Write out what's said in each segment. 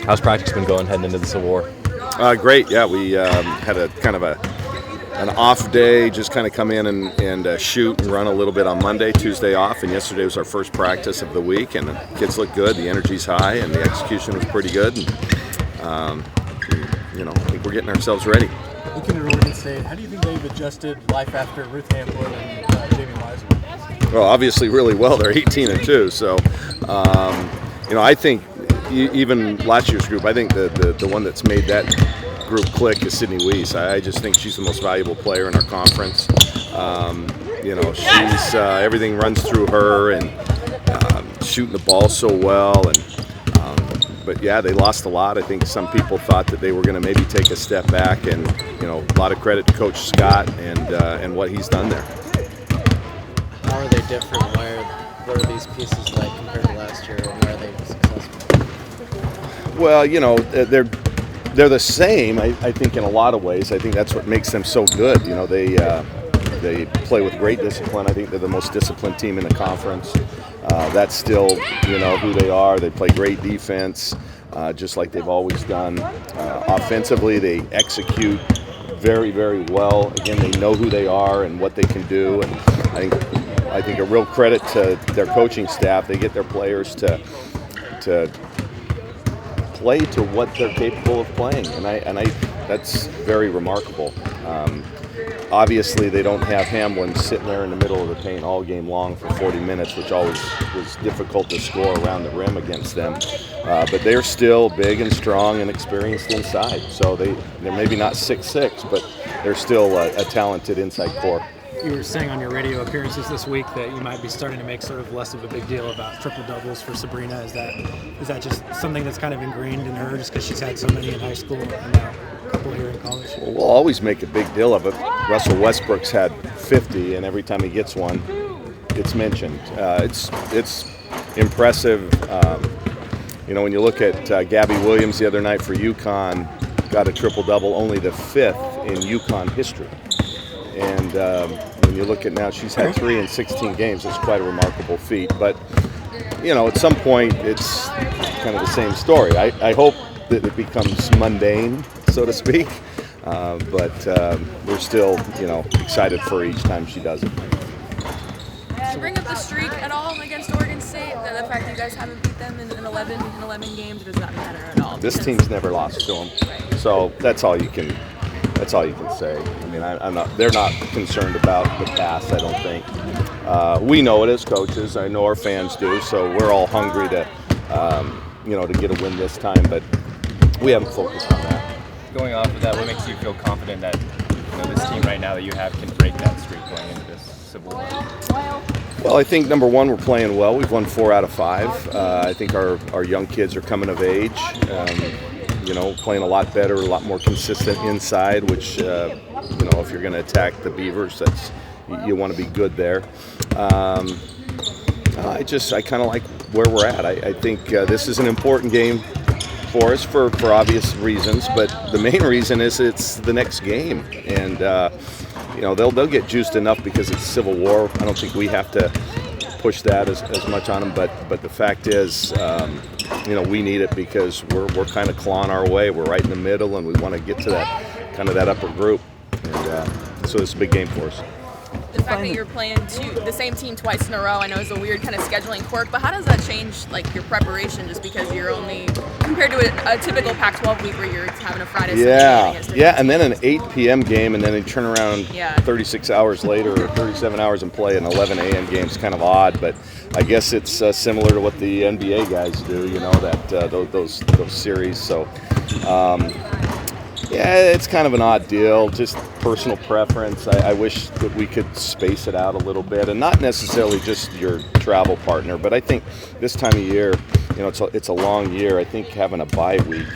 How's practice been going heading into the Civil War? Great, yeah. We had a kind of an off day, just kind of come in and shoot and run a little bit on Monday, Tuesday off, and yesterday was our first practice of the week, and the kids look good, the energy's high, and the execution was pretty good, and I think we're getting ourselves ready. Looking at Oregon State, how do you think they've adjusted life after Ruth Hamblin and Jamie Weiser? Well, obviously really well. They're 18-2, so I think even last year's group, I think the one that's made that group click is Sydney Weiss. I just think she's the most valuable player in our conference. She's everything runs through her, and shooting the ball so well. But yeah, they lost a lot. I think some people thought that they were going to maybe take a step back, and a lot of credit to Coach Scott and what he's done there. How are they different? What are these pieces like compared to last year, and why are they successful? Well, they're the same. I think in a lot of ways. I think that's what makes them so good. They play with great discipline. I think they're the most disciplined team in the conference. That's still who they are. They play great defense, just like they've always done. Offensively, they execute very, very well. Again, they know who they are and what they can do. And I think a real credit to their coaching staff. They get their players to play to what they're capable of playing, and that's very remarkable. Obviously, they don't have Hamblin sitting there in the middle of the paint all game long for 40 minutes, which always was difficult to score around the rim against them. But they're still big and strong and experienced inside. So they're maybe not 6'6", but they're still a talented inside core. You were saying on your radio appearances this week that you might be starting to make sort of less of a big deal about triple doubles for Sabrina. Is that just something that's kind of ingrained in her, just because she's had so many in high school and now a couple here in college? Well, we'll always make a big deal of it. Russell Westbrook's had 50, and every time he gets one, it's mentioned. It's impressive. When you look at Gabby Williams the other night for UConn, got a triple double, only the 5th in UConn history. And when you look at now, she's had 3 in 16 games. It's quite a remarkable feat. But, at some point, it's kind of the same story. I hope that it becomes mundane, so to speak. But we're still, excited for each time she does it. Did you bring up the streak at all against Oregon State? The fact that you guys haven't beat them in 11 games, or does that matter at all? This team's never lost to them. So that's all you can say. I mean, they're not concerned about the past, I don't think. We know it as coaches. I know our fans do. So we're all hungry to get a win this time, but we haven't focused on that. Going off of that, what makes you feel confident that this team right now that you have can break that streak going into this Civil War? Well, I think number one, we're playing well. We've won 4 out of 5. I think our young kids are coming of age. Playing a lot better, a lot more consistent inside, which, if you're going to attack the Beavers, you want to be good there. I kind of like where we're at. I think this is an important game for us for obvious reasons, but the main reason is it's the next game. And, they'll get juiced enough because it's Civil War. I don't think we have to push that as much on them, but the fact is, we need it because we're kind of clawing our way. We're right in the middle, and we want to get to that upper group. And so it's a big game for us. The fact that you're playing the same team twice in a row, I know is a weird kind of scheduling quirk, but how does that change your preparation? Just because you're only compared to a typical Pac-12 week where you're having a Friday. Yeah, and then an 8 p.m. game, and then they turn around 36 hours later or 37 hours and play an 11 a.m. game. It's kind of odd, but I guess it's similar to what the NBA guys do. Those series. So. It's kind of an odd deal, just personal preference. I wish that we could space it out a little bit, and not necessarily just your travel partner, but I think this time of year, it's a long year. I think having a bye week,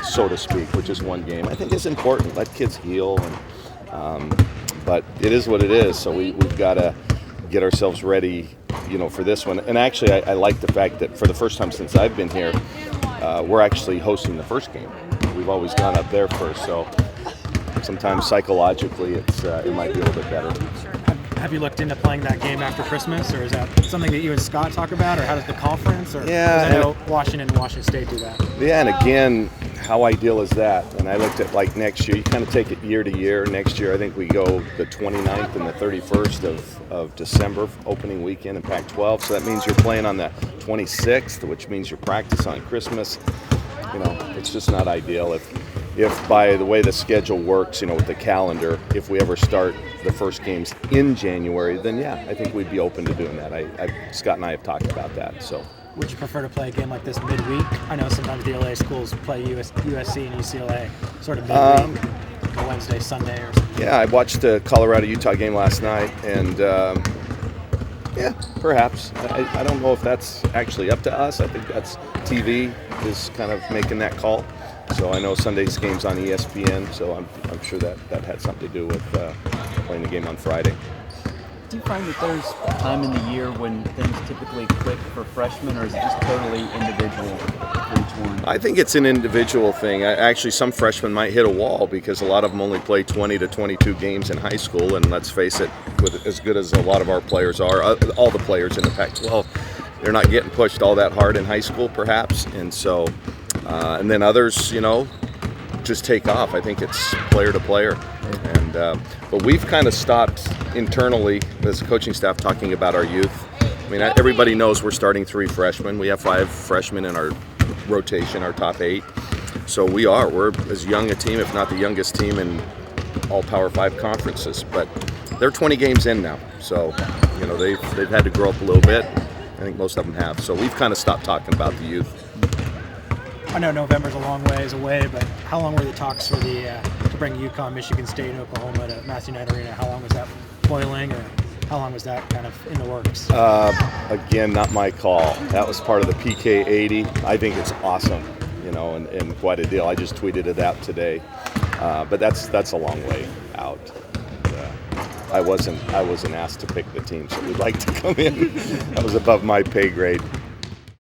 so to speak, which is one game, I think is important. Let kids heal, but it is what it is, so we've got to get ourselves ready, for this one. And actually, I like the fact that for the first time since I've been here, we're actually hosting the first game. We've always gone up there first, so sometimes psychologically it might be a little bit better. have you looked into playing that game after Christmas, or is that something that you and Scott talk about, or how does the conference? Or Yeah, 'cause I know Washington and Washington State do that. Yeah, and again, how ideal is that? And I looked at like next year, you kind of take it year to year. Next year, I think we go the 29th and the 31st of December, opening weekend in Pac-12. So that means you're playing on the 26th, which means you practice on Christmas. You know, it's just not ideal. If by the way the schedule works, you know, with the calendar, if we ever start the first games in January, then yeah, I think we'd be open to doing that. Scott and I have talked about that. So. Would you prefer to play a game like this midweek? I know sometimes the LA schools play USC and UCLA sort of midweek, a Wednesday, Sunday, or something. Yeah, I watched the Colorado-Utah game last night, and yeah, perhaps. I don't know if that's actually up to us. I think that's TV is kind of making that call. So I know Sunday's game's on ESPN, so I'm sure that had something to do with playing the game on Friday. Do you find that there's a time in the year when things typically click for freshmen, or is it just totally individual for each one? I think it's an individual thing. Actually, some freshmen might hit a wall because a lot of them only play 20 to 22 games in high school, and let's face it, with as good as a lot of our players are, all the players in the Pac-12, they're not getting pushed all that hard in high school, perhaps, and so, and then others, you know, just take off. I think it's player to player. And but we've kind of stopped internally as a coaching staff talking about our youth. I mean, everybody knows we're starting 3 freshmen. We have 5 freshmen in our rotation, our top 8. So we're as young a team, if not the youngest team in all Power 5 conferences. But they're 20 games in now, so you know they've had to grow up a little bit. I think most of them have. So we've kind of stopped talking about the youth. I know November's a long ways away, but how long were the talks for to bring UConn, Michigan State, and Oklahoma to Massey Knight Arena? How long was that boiling, or how long was that kind of in the works? Again, not my call. That was part of the PK80. I think it's awesome, you know, and quite a deal. I just tweeted it out today, but that's a long way out. I wasn't asked to pick the teams that would like to come in. That was above my pay grade.